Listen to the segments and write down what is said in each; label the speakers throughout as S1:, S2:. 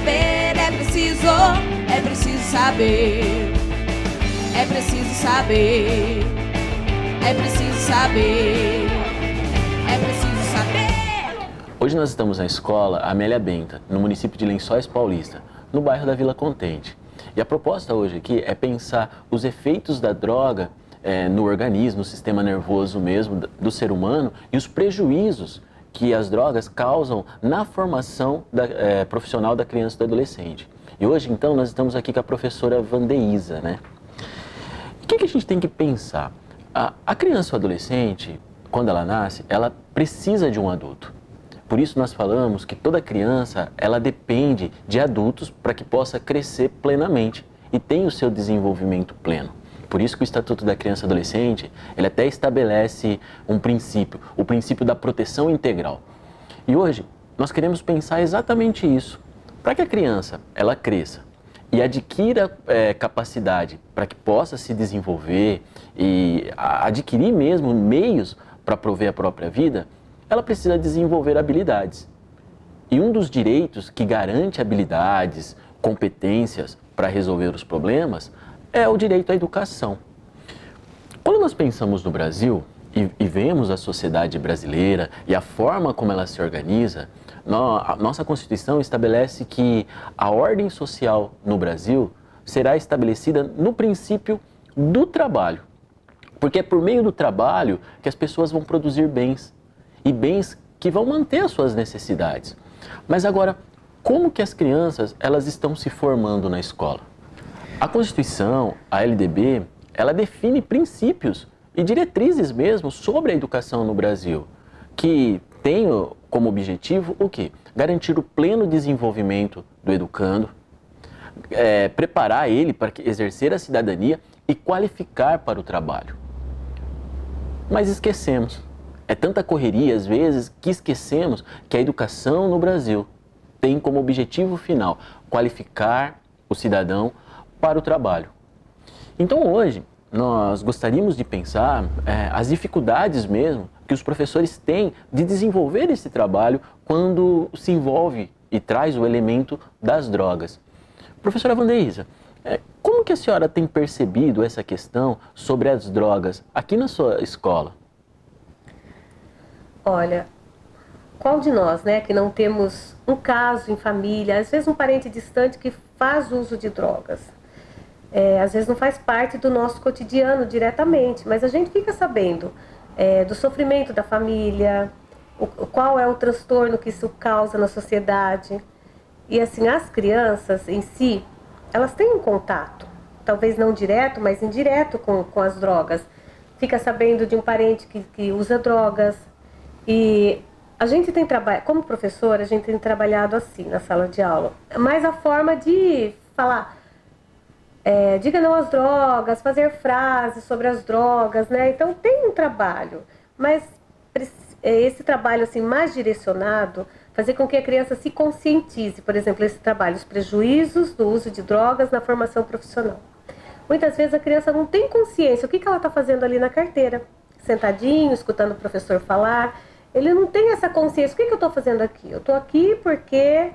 S1: saber, é preciso saber. É preciso saber, é preciso saber, é preciso saber.
S2: Hoje nós estamos na escola Amélia Benta, no município de Lençóis Paulista, no bairro da Vila Contente. E a proposta hoje aqui é pensar os efeitos da droga no organismo, no sistema nervoso mesmo do ser humano e os prejuízos que as drogas causam na formação profissional da criança e do adolescente. E hoje, então, nós estamos aqui com a professora Vandeísa, né? O que a gente tem que pensar? A criança ou adolescente, quando ela nasce, ela precisa de um adulto. Por isso nós falamos que toda criança, ela depende de adultos para que possa crescer plenamente e tenha o seu desenvolvimento pleno. Por isso que o Estatuto da Criança e Adolescente, ele até estabelece um princípio, o princípio da proteção integral. E hoje, nós queremos pensar exatamente isso. Para que a criança, ela cresça e adquira capacidade para que possa se desenvolver e adquirir mesmo meios para prover a própria vida, ela precisa desenvolver habilidades. E um dos direitos que garante habilidades, competências para resolver os problemas é o direito à educação. Quando nós pensamos no Brasil e vemos a sociedade brasileira e a forma como ela se organiza, a nossa Constituição estabelece que a ordem social no Brasil será estabelecida no princípio do trabalho. Porque é por meio do trabalho que as pessoas vão produzir bens, e bens que vão manter as suas necessidades. Mas agora, como que as crianças elas estão se formando na escola? A Constituição, a LDB, ela define princípios e diretrizes mesmo sobre a educação no Brasil, que tem como objetivo o quê? Garantir o pleno desenvolvimento do educando, preparar ele para exercer a cidadania e qualificar para o trabalho. Mas esquecemos, é tanta correria às vezes que esquecemos que a educação no Brasil tem como objetivo final qualificar o cidadão para o trabalho. Então hoje nós gostaríamos de pensar as dificuldades mesmo que os professores têm de desenvolver esse trabalho quando se envolve e traz o elemento das drogas. Professora Vandeísa, como que a senhora tem percebido essa questão sobre as drogas aqui na sua escola?
S3: Olha, qual de nós, né, que não temos um caso em família, às vezes um parente distante que faz uso de drogas? Às vezes não faz parte do nosso cotidiano diretamente, mas a gente fica sabendo do sofrimento da família, qual é o transtorno que isso causa na sociedade. E assim, as crianças em si, elas têm um contato, talvez não direto, mas indireto com as drogas. Fica sabendo de um parente que usa drogas. E a gente tem trabalhado, como professora, a gente tem trabalhado assim na sala de aula. Mas a forma de falar, diga não às drogas, fazer frases sobre as drogas, né? Então tem um trabalho, mas esse trabalho assim mais direcionado, fazer com que a criança se conscientize, por exemplo, esse trabalho, os prejuízos do uso de drogas na formação profissional. Muitas vezes a criança não tem consciência, o que ela está fazendo ali na carteira, sentadinho, escutando o professor falar. Ele não tem essa consciência, o que eu estou fazendo aqui? Eu estou aqui porque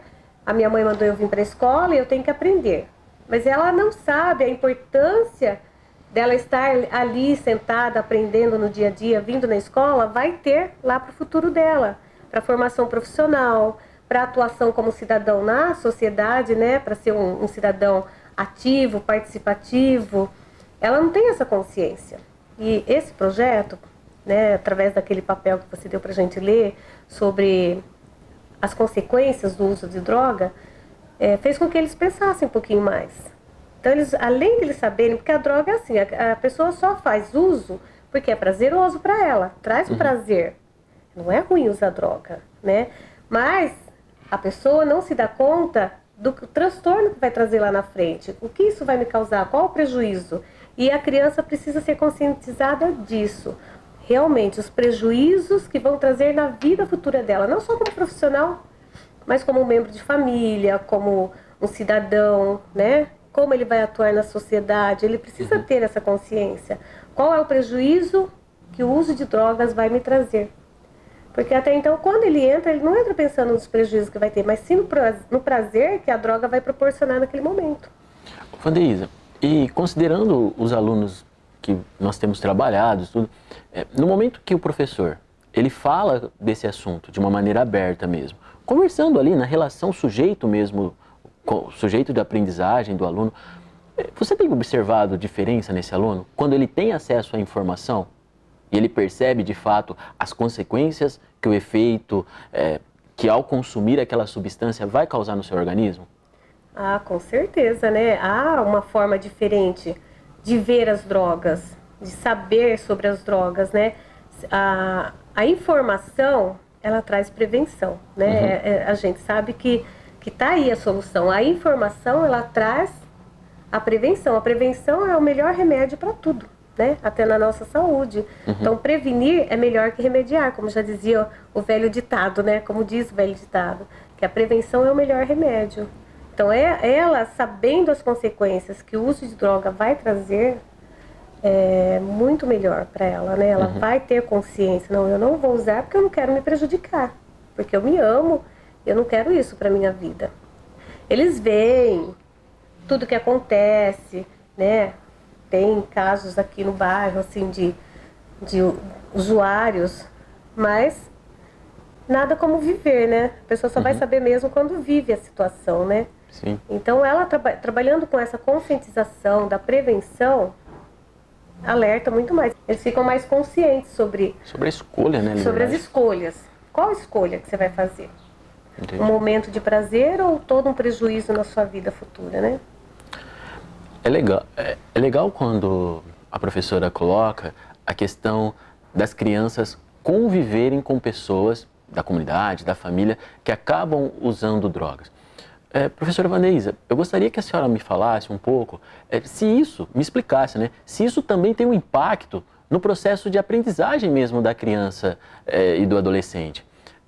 S3: a minha mãe mandou eu vir para a escola e eu tenho que aprender. Mas ela não sabe a importância dela estar ali sentada, aprendendo no dia a dia, vindo na escola, vai ter lá para o futuro dela, para a formação profissional, para a atuação como cidadão na sociedade, né? Para ser um cidadão ativo, participativo. Ela não tem essa consciência. E esse projeto, né, através daquele papel que você deu para a gente ler sobre as consequências do uso de droga, fez com que eles pensassem um pouquinho mais. Então, além de eles saberem, porque a droga é assim, a pessoa só faz uso porque é prazeroso para ela, traz um prazer. Não é ruim usar droga, né? Mas a pessoa não se dá conta do transtorno que vai trazer lá na frente. O que isso vai me causar? Qual o prejuízo? E a criança precisa ser conscientizada disso. Realmente, os prejuízos que vão trazer na vida futura dela, não só como profissional, mas como um membro de família, como um cidadão, né? Como ele vai atuar na sociedade, ele precisa ter essa consciência. Qual é o prejuízo que o uso de drogas vai me trazer? Porque até então, quando ele não entra pensando nos prejuízos que vai ter, mas sim no prazer que a droga vai proporcionar naquele momento.
S2: Vandeísa, e considerando os alunos que nós temos trabalhado, tudo, no momento que o professor ele fala desse assunto de uma maneira aberta mesmo, conversando ali na relação sujeito mesmo, sujeito de aprendizagem do aluno, você tem observado diferença nesse aluno? Quando ele tem acesso à informação e ele percebe de fato as consequências que o efeito que ao consumir aquela substância vai causar no seu organismo?
S3: Ah, com certeza, né? Há uma forma diferente de ver as drogas, de saber sobre as drogas, né? A informação, ela traz prevenção, né? A gente sabe que tá aí a solução. A informação, ela traz a prevenção. A prevenção é o melhor remédio para tudo, né? Até na nossa saúde. Então, prevenir é melhor que remediar, como já dizia o velho ditado, né? Como diz o velho ditado, que a prevenção é o melhor remédio. Então, ela, sabendo as consequências que o uso de droga vai trazer, é muito melhor para ela, né? Ela vai ter consciência. Não, eu não vou usar porque eu não quero me prejudicar. Porque eu me amo, eu não quero isso para minha vida. Eles veem tudo que acontece, né? Tem casos aqui no bairro, assim, de usuários, mas nada como viver, né? A pessoa só vai saber mesmo quando vive a situação, né?
S2: Sim.
S3: Então, ela trabalhando com essa conscientização da prevenção, alerta muito mais. Eles ficam mais conscientes sobre
S2: a escolha, né?
S3: Sobre as escolhas. Qual escolha que você vai fazer?
S2: Entendi.
S3: Um momento de prazer ou todo um prejuízo na sua vida futura, né?
S2: É legal quando a professora coloca a questão das crianças conviverem com pessoas da comunidade, da família, que acabam usando drogas. Professora Vandeísa, eu gostaria que a senhora me falasse um pouco, se isso, me explicasse, né? Se isso também tem um impacto no processo de aprendizagem mesmo da criança e do adolescente.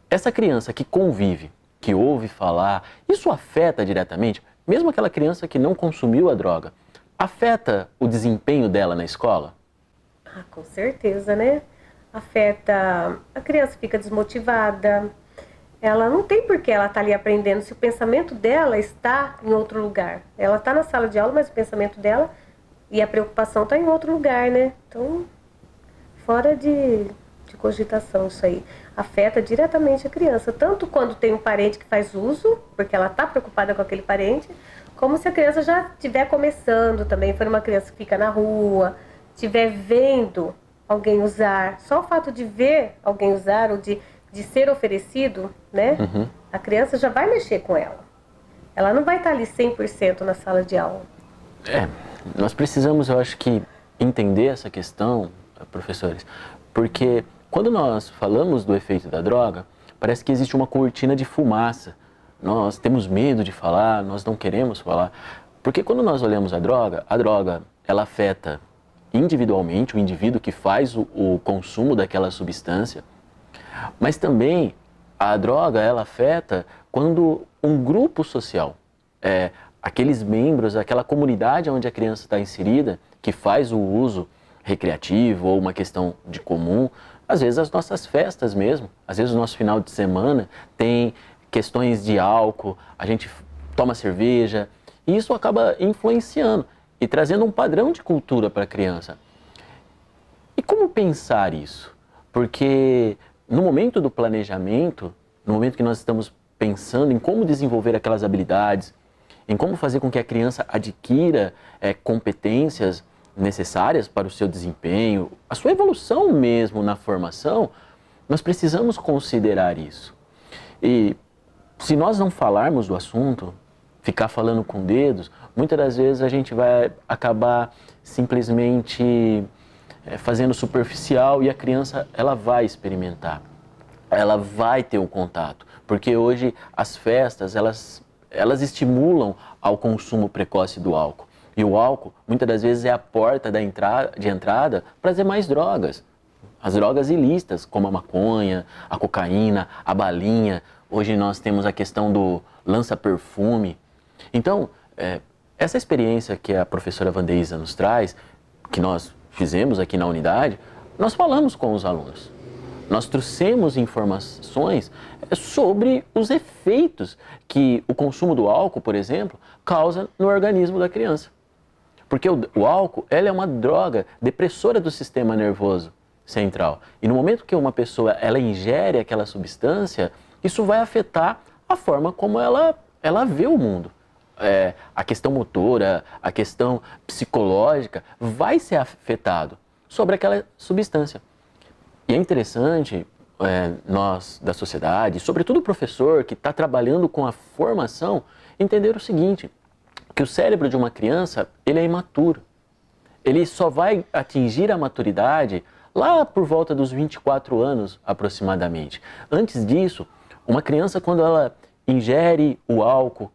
S2: Essa criança que convive, que ouve falar, isso afeta diretamente, mesmo aquela criança que não consumiu a droga, afeta o desempenho dela na escola?
S3: Ah, com certeza, né? Afeta, a criança fica desmotivada, ela não tem por que ela tá ali aprendendo se o pensamento dela está em outro lugar. Ela está na sala de aula, mas o pensamento dela e a preocupação está em outro lugar, né? Então, fora de cogitação isso aí. Afeta diretamente a criança, tanto quando tem um parente que faz uso, porque ela está preocupada com aquele parente, como se a criança já estiver começando também, for uma criança que fica na rua, estiver vendo alguém usar. Só o fato de ver alguém usar ou de ser oferecido, né? A criança já vai mexer com ela. Ela não vai estar ali 100% na sala de aula.
S2: Nós precisamos, eu acho que, entender essa questão, professores, porque quando nós falamos do efeito da droga, parece que existe uma cortina de fumaça. Nós temos medo de falar, nós não queremos falar. Porque quando nós olhamos a droga, ela afeta individualmente o indivíduo que faz o consumo daquela substância, mas também a droga, ela afeta quando um grupo social, aqueles membros, aquela comunidade onde a criança está inserida, que faz o uso recreativo ou uma questão de comum, às vezes as nossas festas mesmo, às vezes o nosso final de semana tem questões de álcool, a gente toma cerveja, e isso acaba influenciando e trazendo um padrão de cultura para a criança. E como pensar isso? Porque no momento do planejamento, no momento que nós estamos pensando em como desenvolver aquelas habilidades, em como fazer com que a criança adquira competências necessárias para o seu desempenho, a sua evolução mesmo na formação, nós precisamos considerar isso. E se nós não falarmos do assunto, ficar falando com dedos, muitas das vezes a gente vai acabar simplesmente fazendo superficial e a criança ela vai experimentar, ela vai ter um contato, porque hoje as festas elas estimulam ao consumo precoce do álcool. E o álcool, muitas das vezes, é a porta de entrada para as demais drogas. As drogas ilícitas, como a maconha, a cocaína, a balinha. Hoje nós temos a questão do lança-perfume. Então, essa experiência que a professora Vandeísa nos traz, que nós fizemos aqui na unidade, nós falamos com os alunos. Nós trouxemos informações sobre os efeitos que o consumo do álcool, por exemplo, causa no organismo da criança. Porque o álcool, ela é uma droga depressora do sistema nervoso central. E no momento que uma pessoa ela ingere aquela substância, isso vai afetar a forma como ela vê o mundo. A questão motora, a questão psicológica vai ser afetado sobre aquela substância. E é interessante, nós da sociedade, sobretudo o professor que está trabalhando com a formação, entender o seguinte, que o cérebro de uma criança, ele é imaturo. Ele só vai atingir a maturidade lá por volta dos 24 anos aproximadamente. Antes disso, uma criança quando ela ingere o álcool,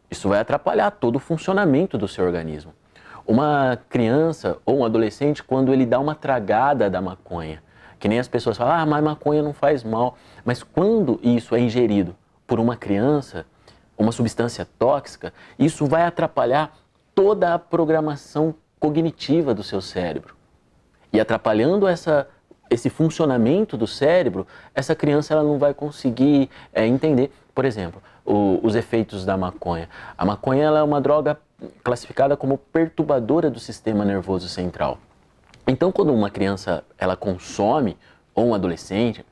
S2: isso vai atrapalhar todo o funcionamento do seu organismo. Uma criança ou um adolescente, quando ele dá uma tragada da maconha, que nem as pessoas falam, mas maconha não faz mal. Mas quando isso é ingerido por uma criança, uma substância tóxica, isso vai atrapalhar toda a programação cognitiva do seu cérebro. E atrapalhando esse funcionamento do cérebro, essa criança ela não vai conseguir entender, por exemplo, os efeitos da maconha. A maconha ela é uma droga classificada como perturbadora do sistema nervoso central. Então, quando uma criança ela consome, ou um adolescente,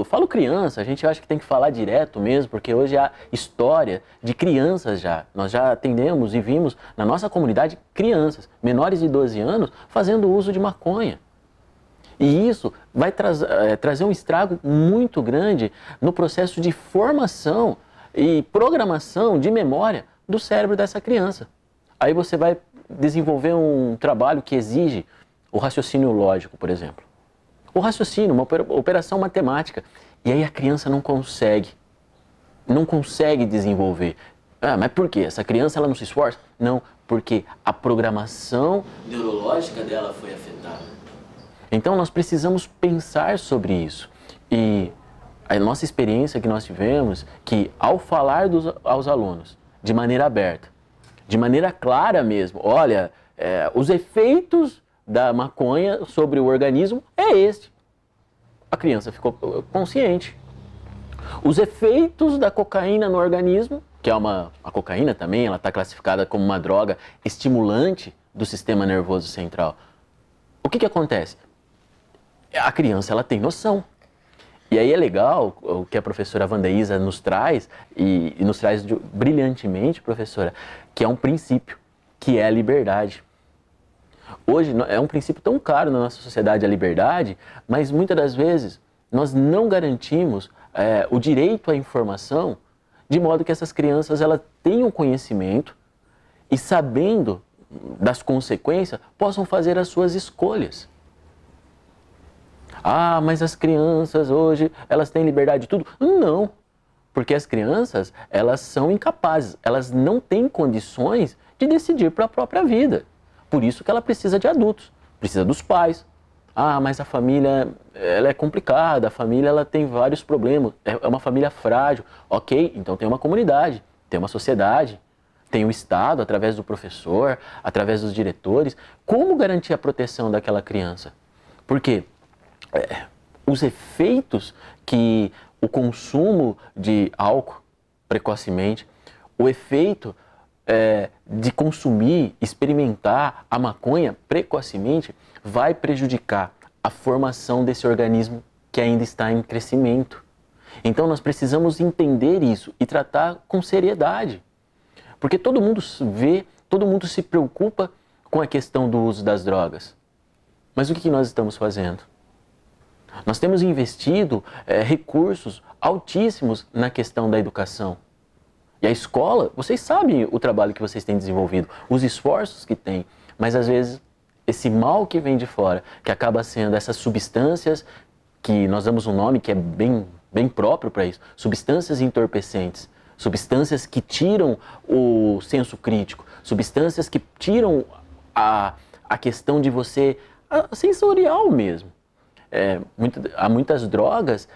S2: falo criança, a gente acha que tem que falar direto mesmo, porque hoje há história de crianças já. Nós já atendemos e vimos na nossa comunidade crianças, menores de 12 anos, fazendo uso de maconha. E isso vai trazer um estrago muito grande no processo de formação e programação de memória do cérebro dessa criança. Aí você vai desenvolver um trabalho que exige o raciocínio lógico, por exemplo. O raciocínio, uma operação matemática. E aí a criança não consegue desenvolver. Mas por quê? Essa criança ela não se esforça? Não, porque a programação neurológica dela foi afetada. Então nós precisamos pensar sobre isso. E a nossa experiência que nós tivemos, que ao falar aos alunos, de maneira aberta, de maneira clara mesmo, olha, os efeitos da maconha sobre o organismo é este. A criança ficou consciente. Os efeitos da cocaína no organismo, que a cocaína também, ela está classificada como uma droga estimulante do sistema nervoso central. O que acontece? A criança ela tem noção. E aí é legal o que a professora Wandaísa nos traz, e nos traz brilhantemente, professora, que é um princípio, que é a liberdade. Hoje é um princípio tão caro na nossa sociedade a liberdade, mas muitas das vezes nós não garantimos o direito à informação, de modo que essas crianças elas tenham conhecimento e, sabendo das consequências, possam fazer as suas escolhas. Mas as crianças hoje, elas têm liberdade de tudo? Não, porque as crianças, elas são incapazes, elas não têm condições de decidir para a própria vida. Por isso que ela precisa de adultos, precisa dos pais. Mas a família ela é complicada, a família ela tem vários problemas, é uma família frágil. Ok, então tem uma comunidade, tem uma sociedade, tem o Estado, através do professor, através dos diretores. Como garantir a proteção daquela criança? Porque os efeitos que o consumo de álcool precocemente, o efeito de consumir, experimentar a maconha precocemente, vai prejudicar a formação desse organismo que ainda está em crescimento. Então nós precisamos entender isso e tratar com seriedade. Porque todo mundo vê, todo mundo se preocupa com a questão do uso das drogas. Mas o que nós estamos fazendo? Nós temos investido recursos altíssimos na questão da educação. E a escola, vocês sabem o trabalho que vocês têm desenvolvido, os esforços que têm, mas às vezes esse mal que vem de fora, que acaba sendo essas substâncias, que nós damos um nome que é bem próprio para isso, substâncias entorpecentes, substâncias que tiram o senso crítico, substâncias que tiram a questão de você, a sensorial mesmo. Há muitas drogas,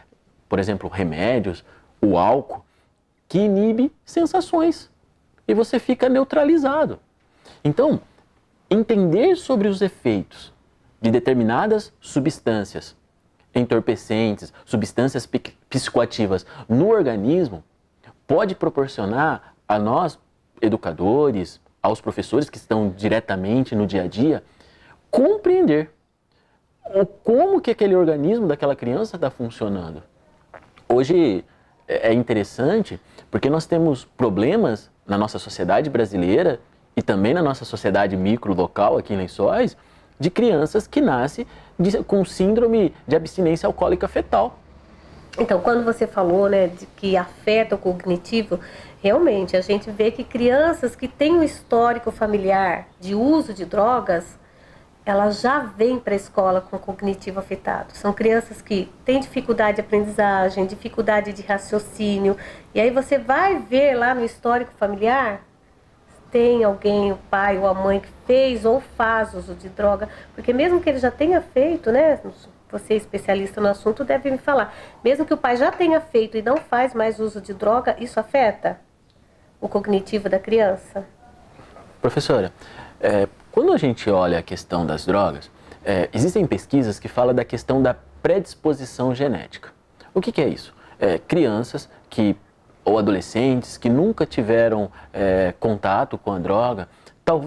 S2: por exemplo, remédios, o álcool, que inibe sensações e você fica neutralizado. Então, entender sobre os efeitos de determinadas substâncias entorpecentes, substâncias psicoativas no organismo, pode proporcionar a nós, educadores, aos professores que estão diretamente no dia a dia, compreender como que aquele organismo daquela criança está funcionando. Hoje é interessante porque nós temos problemas na nossa sociedade brasileira e também na nossa sociedade micro-local aqui em Lençóis, de crianças que nascem com síndrome de abstinência alcoólica fetal.
S3: Então, quando você falou, né, de que afeta o cognitivo, realmente a gente vê que crianças que têm um histórico familiar de uso de drogas, elas já vêm para a escola com o cognitivo afetado. São crianças que têm dificuldade de aprendizagem, dificuldade de raciocínio, e aí você vai ver lá no histórico familiar, tem alguém, o pai ou a mãe que fez ou faz uso de droga, porque mesmo que ele já tenha feito, né, você especialista no assunto deve me falar, mesmo que o pai já tenha feito e não faz mais uso de droga, isso afeta o cognitivo da criança?
S2: Professora, quando a gente olha a questão das drogas, existem pesquisas que falam da questão da predisposição genética. O que é isso? Crianças ou adolescentes que nunca tiveram contato com a droga,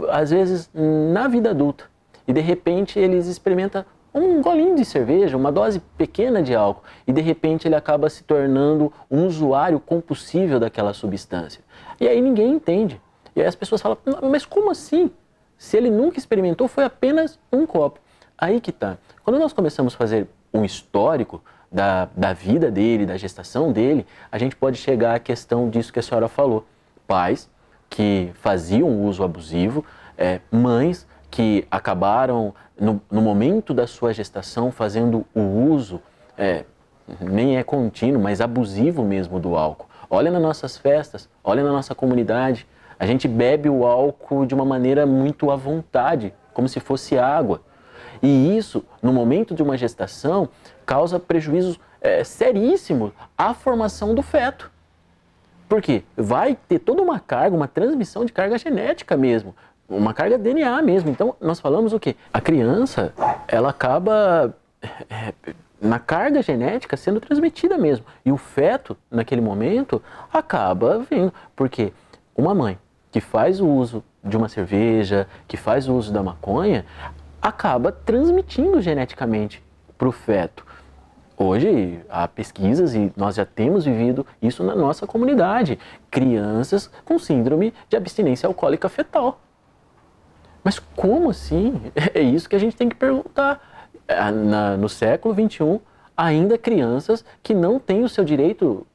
S2: às vezes na vida adulta, e de repente eles experimentam um golinho de cerveja, uma dose pequena de álcool, e de repente ele acaba se tornando um usuário compulsível daquela substância. E aí ninguém entende. E aí as pessoas falam, mas como assim? Se ele nunca experimentou, foi apenas um copo. Aí que tá. Quando nós começamos a fazer um histórico da vida dele, da gestação dele, a gente pode chegar à questão disso que a senhora falou. Pais que faziam uso abusivo, mães que acabaram, no momento da sua gestação, fazendo o uso, nem é contínuo, mas abusivo mesmo do álcool. Olha nas nossas festas, olha na nossa comunidade, a gente bebe o álcool de uma maneira muito à vontade, como se fosse água. E isso, no momento de uma gestação, causa prejuízos seríssimos à formação do feto. Por quê? Vai ter toda uma carga, uma transmissão de carga genética mesmo, uma carga DNA mesmo. Então, nós falamos o quê? A criança, ela acaba na carga genética sendo transmitida mesmo. E o feto, naquele momento, acaba vindo. Porque uma mãe que faz o uso de uma cerveja, que faz o uso da maconha, acaba transmitindo geneticamente para o feto. Hoje há pesquisas e nós já temos vivido isso na nossa comunidade. Crianças com síndrome de abstinência alcoólica fetal. Mas como assim? É isso que a gente tem que perguntar. No século XXI, ainda crianças que não têm o seu direito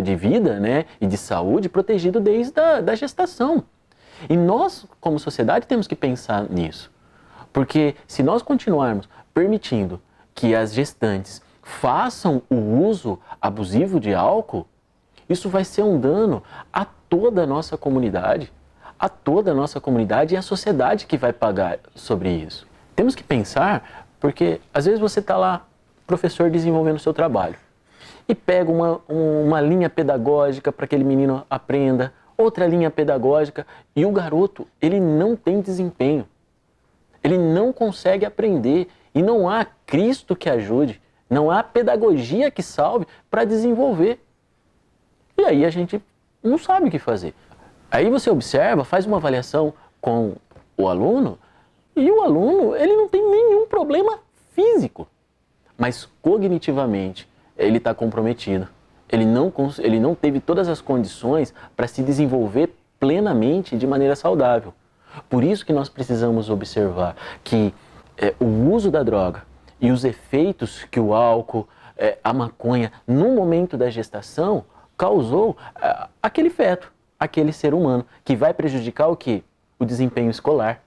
S2: de vida, né, e de saúde protegido desde a gestação. E nós, como sociedade, temos que pensar nisso. Porque se nós continuarmos permitindo que as gestantes façam o uso abusivo de álcool, isso vai ser um dano a toda a nossa comunidade. A toda a nossa comunidade e a sociedade que vai pagar sobre isso. Temos que pensar, porque às vezes você está lá, professor, desenvolvendo o seu trabalho, e pega uma linha pedagógica para que aquele menino aprenda, outra linha pedagógica, e o garoto, ele não tem desempenho. Ele não consegue aprender e não há Cristo que ajude, não há pedagogia que salve para desenvolver. E aí a gente não sabe o que fazer. Aí você observa, faz uma avaliação com o aluno e o aluno, ele não tem nenhum problema físico, mas cognitivamente ele está comprometido. Ele não teve todas as condições para se desenvolver plenamente de maneira saudável. Por isso que nós precisamos observar que o uso da droga e os efeitos que o álcool, a maconha, no momento da gestação, causou aquele feto, aquele ser humano, que vai prejudicar o quê? O desempenho escolar.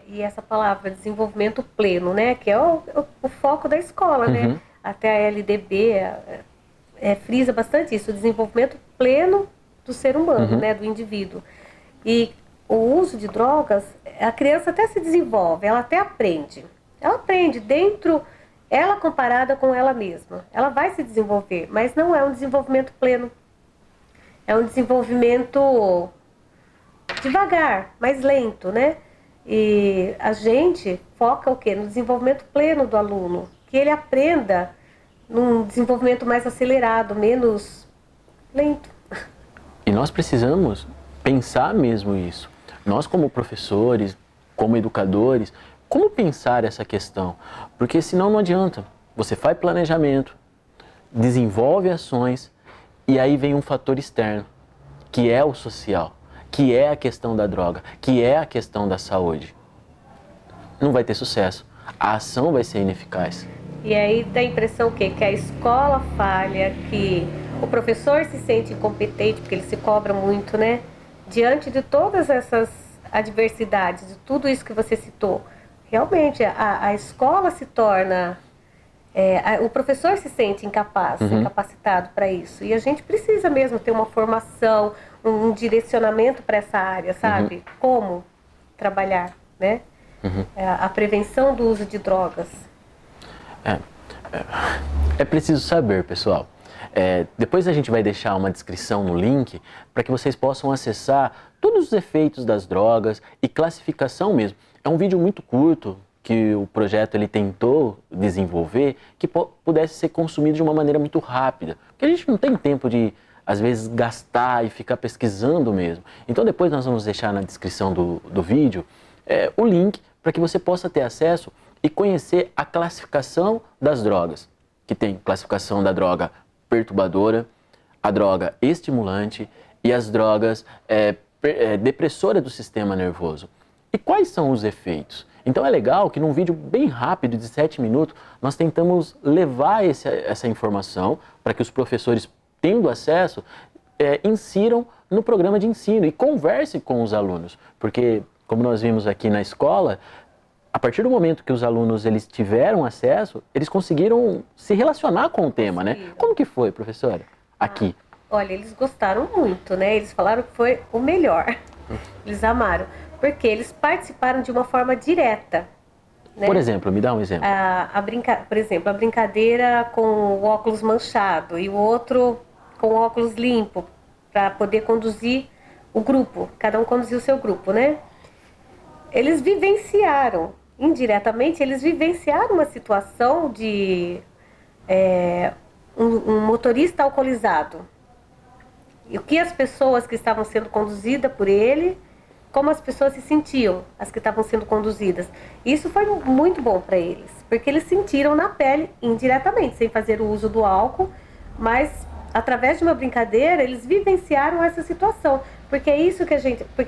S3: E essa palavra desenvolvimento pleno, né, que é o foco da escola, né? Até a LDB frisa bastante isso, o desenvolvimento pleno do ser humano, né, do indivíduo. E o uso de drogas, a criança até se desenvolve, ela até aprende. Ela aprende dentro, ela comparada com ela mesma. Ela vai se desenvolver, mas não é um desenvolvimento pleno. É um desenvolvimento devagar, mais lento, né? E a gente foca o quê? No desenvolvimento pleno do aluno, que ele aprenda num desenvolvimento mais acelerado, menos lento.
S2: E nós precisamos pensar mesmo isso. Nós como professores, como educadores, como pensar essa questão? Porque senão não adianta. Você faz planejamento, desenvolve ações e aí vem um fator externo, que é o social, que é a questão da droga, que é a questão da saúde. Não vai ter sucesso. A ação vai ser ineficaz.
S3: E aí dá a impressão que a escola falha, que o professor se sente incompetente, porque ele se cobra muito, né? Diante de todas essas adversidades, de tudo isso que você citou, realmente a escola se torna... o professor se sente incapaz, incapacitado para isso. E a gente precisa mesmo ter uma formação, um direcionamento para essa área, sabe? Como trabalhar, né? A prevenção do uso de drogas.
S2: É preciso saber, pessoal. Depois a gente vai deixar uma descrição no link para que vocês possam acessar todos os efeitos das drogas e classificação mesmo. É um vídeo muito curto que o projeto ele tentou desenvolver que pudesse ser consumido de uma maneira muito rápida. Porque a gente não tem tempo de, às vezes, gastar e ficar pesquisando mesmo. Então depois nós vamos deixar na descrição do vídeo o link para que você possa ter acesso e conhecer a classificação das drogas, que tem classificação da droga perturbadora, a droga estimulante e as drogas depressoras do sistema nervoso. E quais são os efeitos? Então é legal que num vídeo bem rápido, de 7 minutos, nós tentamos levar essa informação para que os professores, tendo acesso, insiram no programa de ensino e conversem com os alunos. Porque, como nós vimos aqui na escola, a partir do momento que os alunos eles tiveram acesso, eles conseguiram se relacionar com o tema, né? Como que foi, professora, aqui?
S3: Olha, eles gostaram muito, né? Eles falaram que foi o melhor. Eles amaram. Porque eles participaram de uma forma direta. Né?
S2: Por exemplo, me dá um exemplo.
S3: Por exemplo, a brincadeira com o óculos manchado e o outro com o óculos limpo, para poder conduzir o grupo. Cada um conduziu o seu grupo, né? Eles vivenciaram, indiretamente, eles vivenciaram uma situação de um motorista alcoolizado. E o que as pessoas que estavam sendo conduzidas por ele, como as pessoas se sentiam, as que estavam sendo conduzidas. Isso foi muito bom para eles, porque eles sentiram na pele, indiretamente, sem fazer o uso do álcool, mas através de uma brincadeira, eles vivenciaram essa situação. Porque é isso que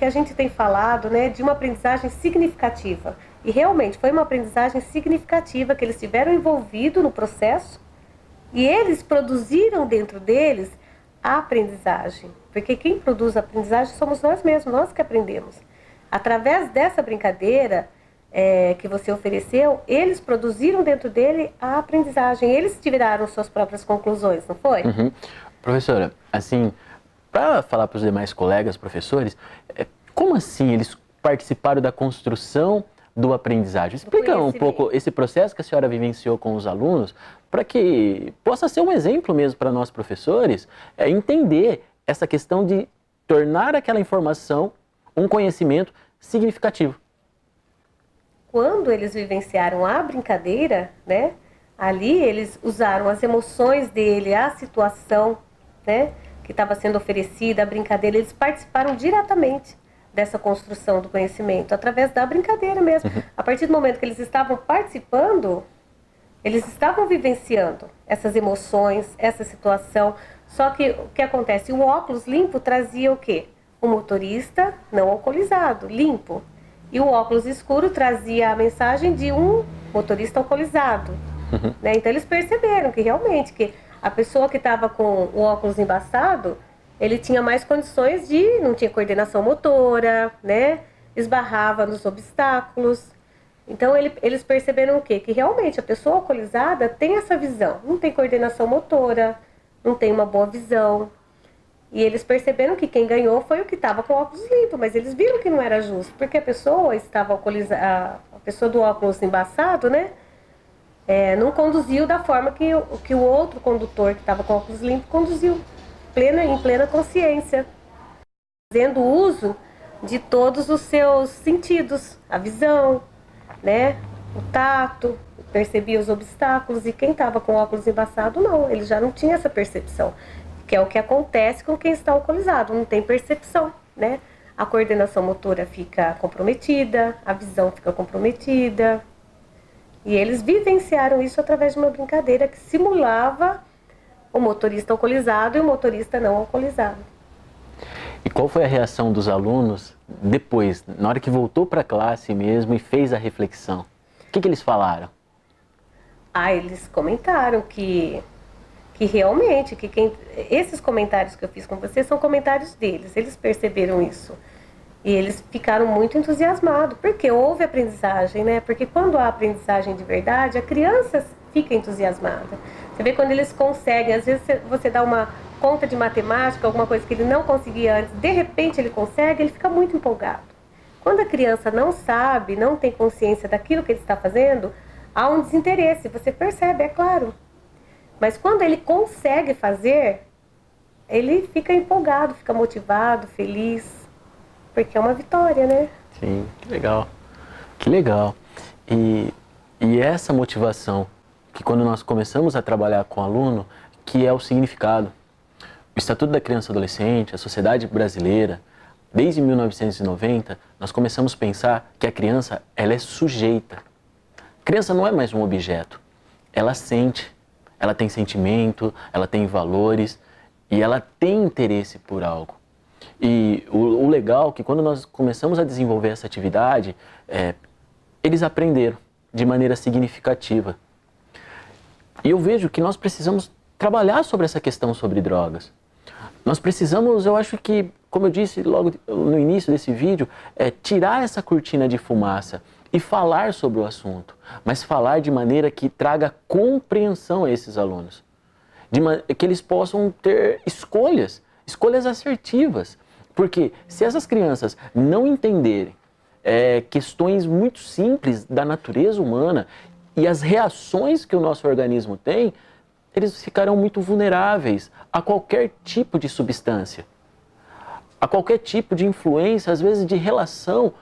S3: a gente tem falado, né, de uma aprendizagem significativa. E realmente foi uma aprendizagem significativa, que eles tiveram envolvido no processo e eles produziram dentro deles a aprendizagem. Porque quem produz a aprendizagem somos nós mesmos, nós que aprendemos. Através dessa brincadeira que você ofereceu, eles produziram dentro dele a aprendizagem. Eles tiraram suas próprias conclusões, não foi?
S2: Professora, assim, para falar para os demais colegas, professores, como assim eles participaram da construção do aprendizagem? Explica um pouco esse processo que a senhora vivenciou com os alunos, para que possa ser um exemplo mesmo para nós professores, entender essa questão de tornar aquela informação um conhecimento significativo.
S3: Quando eles vivenciaram a brincadeira, né, ali eles usaram as emoções dele, a situação, né, que estava sendo oferecida, a brincadeira, eles participaram diretamente dessa construção do conhecimento, através da brincadeira mesmo. A partir do momento que eles estavam participando, eles estavam vivenciando essas emoções, essa situação. Só que o que acontece? O óculos limpo trazia o quê? O motorista não alcoolizado, limpo. E o óculos escuro trazia a mensagem de um motorista alcoolizado. Né? Então eles perceberam que realmente que a pessoa que estava com o óculos embaçado, ele tinha mais condições não tinha coordenação motora, né? Esbarrava nos obstáculos. Então eles perceberam o quê? Que realmente a pessoa alcoolizada tem essa visão, não tem coordenação motora, não tem uma boa visão. E eles perceberam que quem ganhou foi o que estava com o óculos limpo, mas eles viram que não era justo, porque a pessoa estava alcoolizada, a pessoa do óculos embaçado, né? Não conduziu da forma que o outro condutor que estava com o óculos limpo conduziu, em plena consciência, fazendo uso de todos os seus sentidos, a visão, né? O tato, o percebia os obstáculos, e quem estava com óculos embaçado, não, ele já não tinha essa percepção, que é o que acontece com quem está alcoolizado, não tem percepção, né? A coordenação motora fica comprometida, a visão fica comprometida, e eles vivenciaram isso através de uma brincadeira que simulava o motorista alcoolizado e o motorista não alcoolizado.
S2: E qual foi a reação dos alunos depois, na hora que voltou para a classe mesmo e fez a reflexão? O que eles falaram?
S3: Eles comentaram que realmente, esses comentários que eu fiz com você são comentários deles, eles perceberam isso. E eles ficaram muito entusiasmados, porque houve aprendizagem, né? Porque quando há aprendizagem de verdade, a criança fica entusiasmada. Você vê quando eles conseguem, às vezes você dá uma conta de matemática, alguma coisa que ele não conseguia antes, de repente ele consegue, ele fica muito empolgado. Quando a criança não sabe, não tem consciência daquilo que ele está fazendo, há um desinteresse, você percebe, é claro. Mas quando ele consegue fazer, ele fica empolgado, fica motivado, feliz, porque é uma vitória, né?
S2: Sim, que legal. Que legal. E essa motivação, que quando nós começamos a trabalhar com o aluno, que é o significado. O Estatuto da Criança e Adolescente, a sociedade brasileira, desde 1990, nós começamos a pensar que a criança, ela é sujeita. A criança não é mais um objeto, ela sente, ela tem sentimento, ela tem valores e ela tem interesse por algo. E o legal é que quando nós começamos a desenvolver essa atividade, eles aprenderam de maneira significativa. E eu vejo que nós precisamos trabalhar sobre essa questão sobre drogas. Nós precisamos, eu acho que, como eu disse logo no início desse vídeo, tirar essa cortina de fumaça e falar sobre o assunto, mas falar de maneira que traga compreensão a esses alunos, que eles possam ter escolhas assertivas, porque se essas crianças não entenderem questões muito simples da natureza humana e as reações que o nosso organismo tem, eles ficarão muito vulneráveis a qualquer tipo de substância, a qualquer tipo de influência, às vezes de relação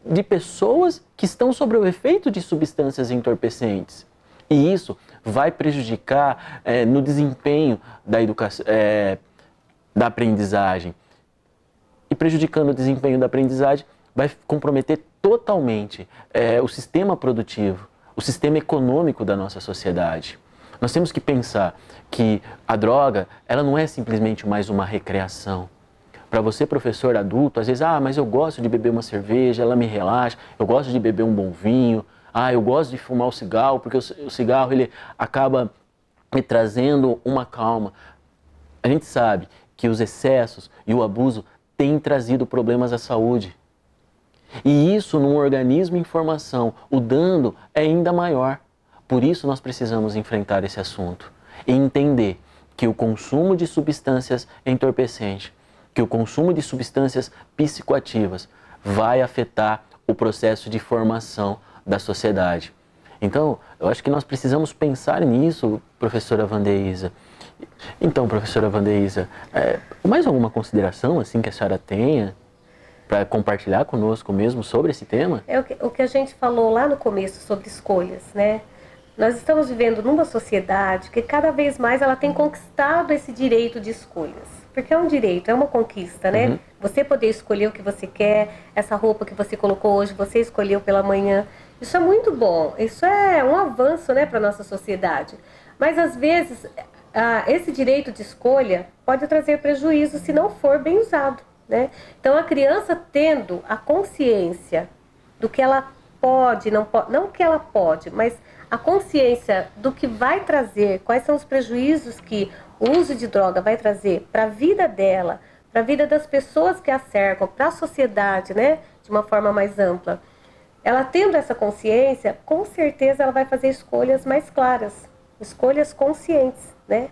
S2: de pessoas que estão sob o efeito de substâncias entorpecentes. E isso vai prejudicar no desempenho da educação, da aprendizagem. E prejudicando o desempenho da aprendizagem, vai comprometer totalmente o sistema produtivo, o sistema econômico da nossa sociedade. Nós temos que pensar que a droga, ela não é simplesmente mais uma recreação. Para você, professor adulto, às vezes, mas eu gosto de beber uma cerveja, ela me relaxa, eu gosto de beber um bom vinho, eu gosto de fumar o cigarro, porque o cigarro ele acaba me trazendo uma calma. A gente sabe que os excessos e o abuso têm trazido problemas à saúde. E isso, num organismo em formação, o dano é ainda maior. Por isso nós precisamos enfrentar esse assunto e entender que o consumo de substâncias entorpecentes, que o consumo de substâncias psicoativas vai afetar o processo de formação da sociedade. Então, eu acho que nós precisamos pensar nisso, professora Wandeísa. Então, professora Wandeísa, mais alguma consideração assim que a senhora tenha para compartilhar conosco mesmo sobre esse tema?
S3: O que a gente falou lá no começo sobre escolhas, né? Nós estamos vivendo numa sociedade que cada vez mais ela tem conquistado esse direito de escolhas. Porque é um direito, é uma conquista, né? Uhum. Você poder escolher o que você quer, essa roupa que você colocou hoje, você escolheu pela manhã. Isso é muito bom, isso é um avanço, né, para a nossa sociedade. Mas às vezes, esse direito de escolha pode trazer prejuízo se não for bem usado, né? Então a criança tendo a consciência do que ela pode, não que ela pode, mas a consciência do que vai trazer, quais são os prejuízos que o uso de droga vai trazer para a vida dela, para a vida das pessoas que a cercam, para a sociedade, né, de uma forma mais ampla. Ela tendo essa consciência, com certeza ela vai fazer escolhas mais claras, escolhas conscientes, né?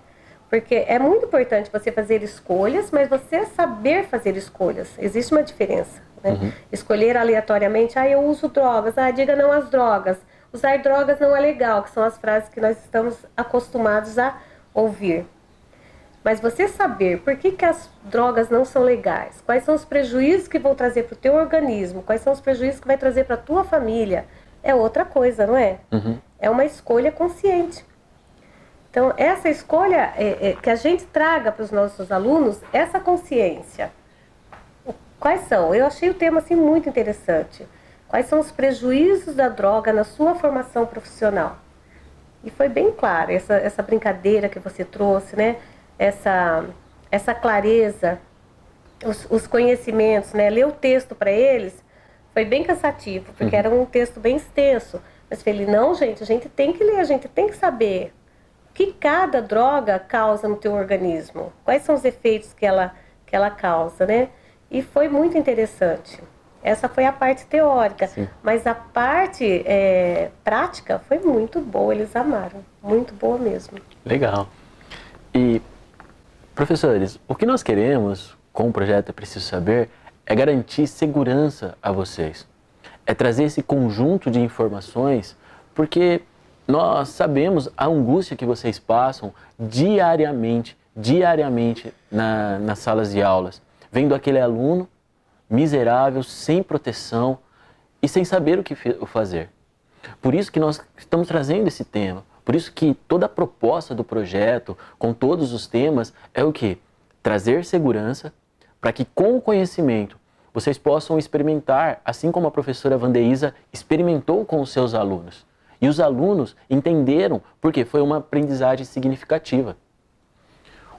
S3: Porque é muito importante você fazer escolhas, mas você saber fazer escolhas. Existe uma diferença, né? Uhum. Escolher aleatoriamente, eu uso drogas, diga não às drogas. Usar drogas não é legal, que são as frases que nós estamos acostumados a ouvir. Mas você saber por que as drogas não são legais, quais são os prejuízos que vão trazer para o teu organismo, quais são os prejuízos que vai trazer para a tua família, é outra coisa, não é? É uma escolha consciente. Então, essa escolha que a gente traga para os nossos alunos, essa consciência. Quais são? Eu achei o tema assim muito interessante. Quais são os prejuízos da droga na sua formação profissional? E foi bem claro essa brincadeira que você trouxe, né? Essa clareza, os conhecimentos, né? Ler o texto para eles foi bem cansativo, porque era um texto bem extenso. Mas eu falei, não, gente, a gente tem que ler, a gente tem que saber o que cada droga causa no teu organismo. Quais são os efeitos que ela causa, né? E foi muito interessante. Essa foi a parte teórica, sim, mas a parte prática foi muito boa, eles amaram, muito boa mesmo.
S2: Legal. E, professores, o que nós queremos com o projeto É Preciso Saber é garantir segurança a vocês. É trazer esse conjunto de informações, porque nós sabemos a angústia que vocês passam diariamente nas salas de aulas, vendo aquele aluno miserável, sem proteção e sem saber o que fazer. Por isso que nós estamos trazendo esse tema. Por isso que toda a proposta do projeto, com todos os temas, é o quê? Trazer segurança para que com o conhecimento vocês possam experimentar, assim como a professora Vandeísa experimentou com os seus alunos. E os alunos entenderam porque foi uma aprendizagem significativa.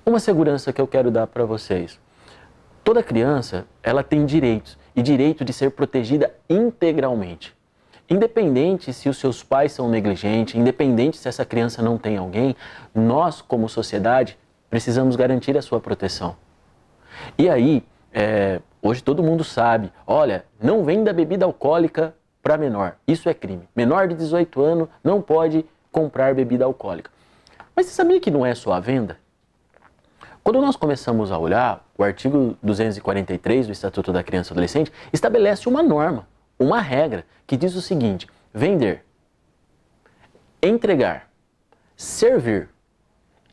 S2: Uma segurança que eu quero dar para vocês. Toda criança, ela tem direitos, e direito de ser protegida integralmente. Independente se os seus pais são negligentes, independente se essa criança não tem alguém, nós, como sociedade, precisamos garantir a sua proteção. E aí, hoje todo mundo sabe, olha, não venda bebida alcoólica para menor, isso é crime. Menor de 18 anos não pode comprar bebida alcoólica. Mas você sabia que não é só a venda? Quando nós começamos a olhar, o artigo 243 do Estatuto da Criança e do Adolescente estabelece uma norma, uma regra, que diz o seguinte: vender, entregar, servir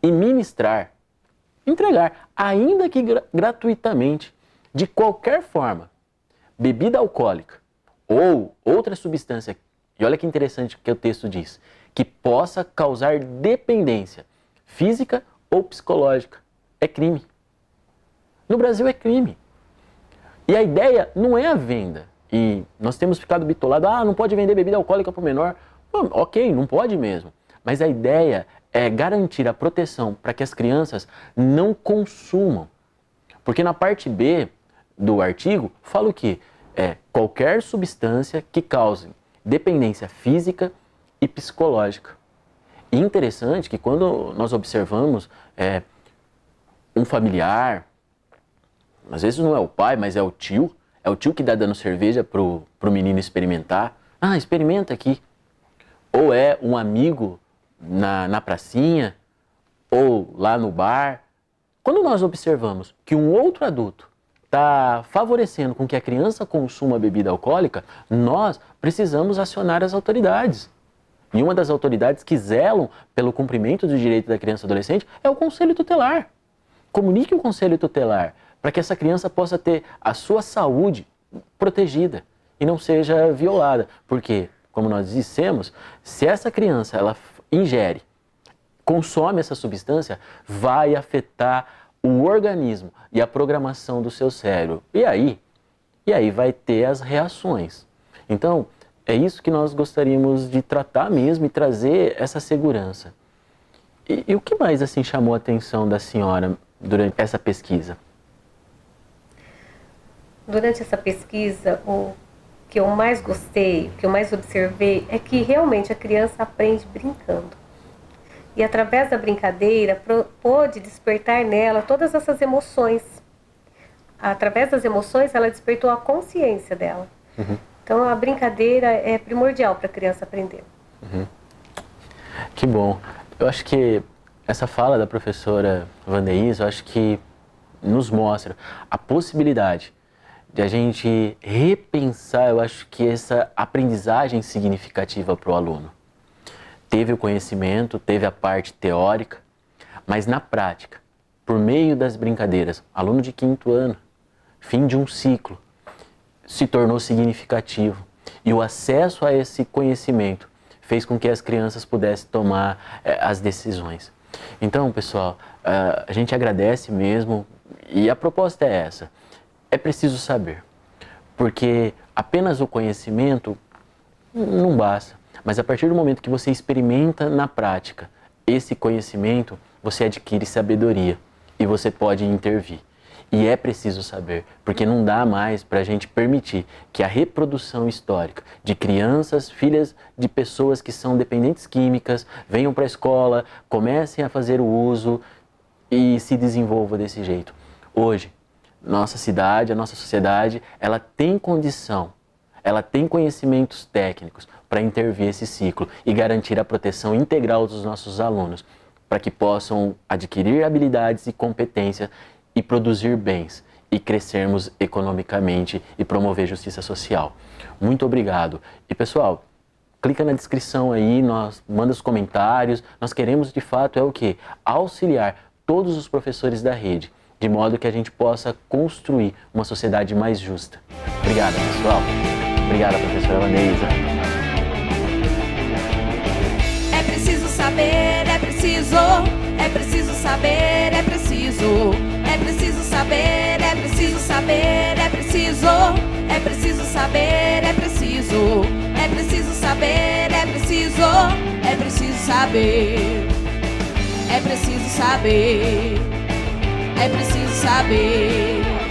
S2: e ministrar, entregar, ainda que gratuitamente, de qualquer forma, bebida alcoólica ou outra substância, e olha que interessante o que o texto diz, que possa causar dependência física ou psicológica. É crime. No Brasil é crime. E a ideia não é a venda. E nós temos ficado bitolados, não pode vender bebida alcoólica para o menor. Ok, não pode mesmo. Mas a ideia é garantir a proteção para que as crianças não consumam. Porque na parte B do artigo fala o quê? Qualquer substância que cause dependência física e psicológica. E interessante que quando nós observamos um familiar, às vezes não é o pai, mas é o tio que dá dando cerveja pro menino experimentar. Experimenta aqui. Ou é um amigo na pracinha, ou lá no bar. Quando nós observamos que um outro adulto está favorecendo com que a criança consuma bebida alcoólica, nós precisamos acionar as autoridades. E uma das autoridades que zelam pelo cumprimento do direito da criança e do adolescente é o Conselho Tutelar. Comunique o Conselho Tutelar para que essa criança possa ter a sua saúde protegida e não seja violada. Porque, como nós dissemos, se essa criança ela ingere, consome essa substância, vai afetar o organismo e a programação do seu cérebro. E aí vai ter as reações. Então, é isso que nós gostaríamos de tratar mesmo e trazer essa segurança. E o que mais assim chamou a atenção da senhora durante essa pesquisa?
S3: Durante essa pesquisa, o que eu mais gostei, o que eu mais observei, é que realmente a criança aprende brincando. E através da brincadeira, pôde despertar nela todas essas emoções. Através das emoções, ela despertou a consciência dela. Então, a brincadeira é primordial para a criança aprender.
S2: Que bom. Eu acho que essa fala da professora Vandeísa, eu acho que nos mostra a possibilidade de a gente repensar, eu acho que essa aprendizagem significativa para o aluno. Teve o conhecimento, teve a parte teórica, mas na prática, por meio das brincadeiras, aluno de 5º ano, fim de um ciclo, se tornou significativo. E o acesso a esse conhecimento fez com que as crianças pudessem tomar as decisões. Então, pessoal, a gente agradece mesmo e a proposta é essa. É preciso saber, porque apenas o conhecimento não basta. Mas a partir do momento que você experimenta na prática esse conhecimento, você adquire sabedoria e você pode intervir. E é preciso saber, porque não dá mais para a gente permitir que a reprodução histórica de crianças, filhas de pessoas que são dependentes químicas, venham para a escola, comecem a fazer o uso e se desenvolva desse jeito. Hoje, nossa cidade, a nossa sociedade, ela tem condição, ela tem conhecimentos técnicos para intervir esse ciclo e garantir a proteção integral dos nossos alunos, para que possam adquirir habilidades e competências e produzir bens e crescermos economicamente e promover justiça social. Muito obrigado. E pessoal, clica na descrição aí, manda os comentários. Nós queremos de fato é o quê? Auxiliar todos os professores da rede, de modo que a gente possa construir uma sociedade mais justa. Obrigado, pessoal. Obrigada, professora Vanessa.
S1: É preciso saber, é preciso saber, é preciso. É preciso saber, é preciso saber, é preciso. É preciso saber, é preciso. É preciso saber, é preciso. É preciso saber. É preciso saber. É preciso saber.